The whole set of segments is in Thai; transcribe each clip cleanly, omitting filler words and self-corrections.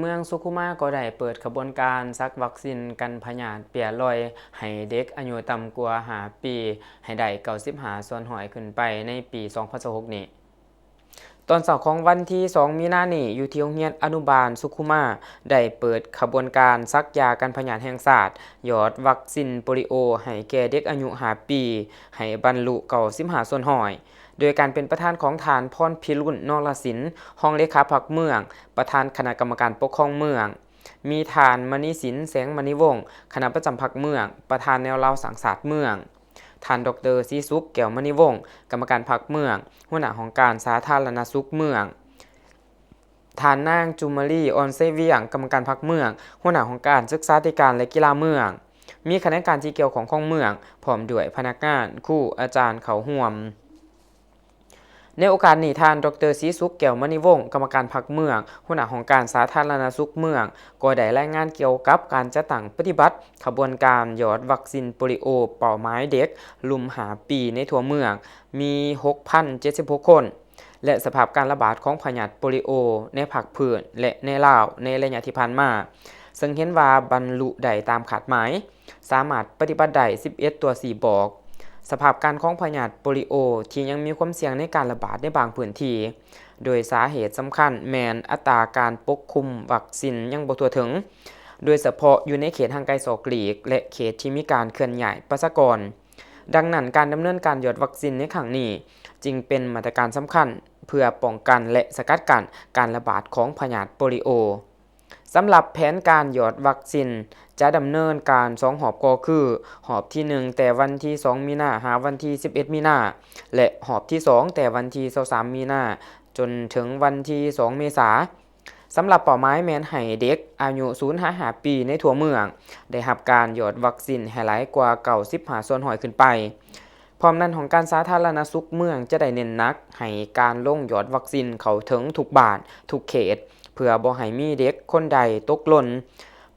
เมืองสุขุมะก็ได้เปิดขบวนการซักวัคซีนกันพยาธิเปียรอยให้เด็กอายุต่ำกว่า5ปีให้ได้95%ขึ้นไปในปี2026นี้ตอนเช้าของวันที่2มีนาคมนี้อยู่ที่โรงเรียนอนุบาลสุขุมะได้เปิดขบวนการซักยากันพยาธิแห่งชาติหยอดวัคซีนโปลิโอให้แก่เด็กอายุ5ปีให้บรรลุ95%โดยการเป็นประธานของฐานพรพิรุณนรสินห์รองเลขาพรรคเมืองประธานคณะกรรมการปกครองเมืองมีฐานมณีสินแสงมณีวงศ์คณะประจำพรรคเมืองประธานแนวเราสังสาสตร์เมืองท่านดร.ศรีสุขแก้วมณีวงศ์กรรมการพรรคเมืองหัวหน้าของการสาธารณสุขเมืองท่านนางจุมาลีออนเซเวียงกรรมการพรรคเมืองหัวหน้าของการศึกษาธิการและกีฬาเมืองมีคณะการที่เกี่ยวของเมืองพร้อมด้วยพนักงานครูอาจารย์เข้าร่วมในโอกาสนี้ท่านดร.ศรีสุขแก้วมณีวงศ์กรรมการพรรคเมืองหัวหน้าของการสาธารณสุขเมืองก็ได้รายงานเกี่ยวกับการจัดตั้งปฏิบัติขบวนการหยอดวัคซีนโปลิโอเป้าหมายเด็กลุ่ม5ปีในทั่วเมืองมี 6,076 คนและสภาพการระบาดของพยาธิโปลิโอในภาคพื้นและในลาวในระยะที่ผ่านมาซึ่งเห็นว่าบรรลุได้ตามคาดหมายสามารถปฏิบัติได้11ตัว4บอกสภาพการของพยาธิโปลิโอที่ยังมีความเสี่ยงในการระบาดในบางพื้นที่โดยสาเหตุสำคัญแม่นอัตราการปกคลุมวัคซีนยังบ่ทั่วถึงโดยเฉพาะอยู่ในเขตห่างไกลศอกหลีกและเขตที่มีการเคลื่อนย้ายประชากรดังนั้นการดำเนินการหยอดวัคซีนในครั้งนี้จึงเป็นมาตรการสำคัญเพื่อป้องกันและสกัดกั้นการระบาดของพยาธิโปลิโอสำหรับแผนการหยอดวัคซีนจะดำเนินการ2หอบก็คือหอบที่1แต่วันที่2มีนาหาวันที่11มีนาและหอบที่2แต่วันที่23มีนาจนถึงวันที่2เมษายนสำหรับเป้าหมายแม่นให้เด็กอายุ0-5 ปีในทั่วเมืองได้รับการหยอดวัคซีนให้หลายกว่า95%ขึ้นไปพร้อมนั้นของการสาธารณสุขเมืองจะได้เน้นหนักให้การลงหยอดวัคซีนเข้าถึงทุกบ้านทุกเขตเพื่อบ่ให้มีเด็กคนใดตกหล่น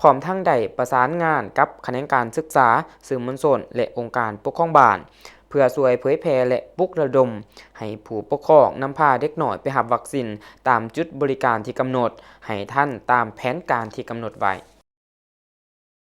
พร้อมทั้งได้ประสานงานกับคณะการศึกษาสื่อมวลชนและองค์การปกครองบ้านเพื่อช่วยเผยแพร่และปลุกระดมให้ผู้ปกครองนำพาเด็กน้อยไปรับวัคซีนตามจุดบริการที่กำหนดให้ทันตามแผนการที่กำหนดไว้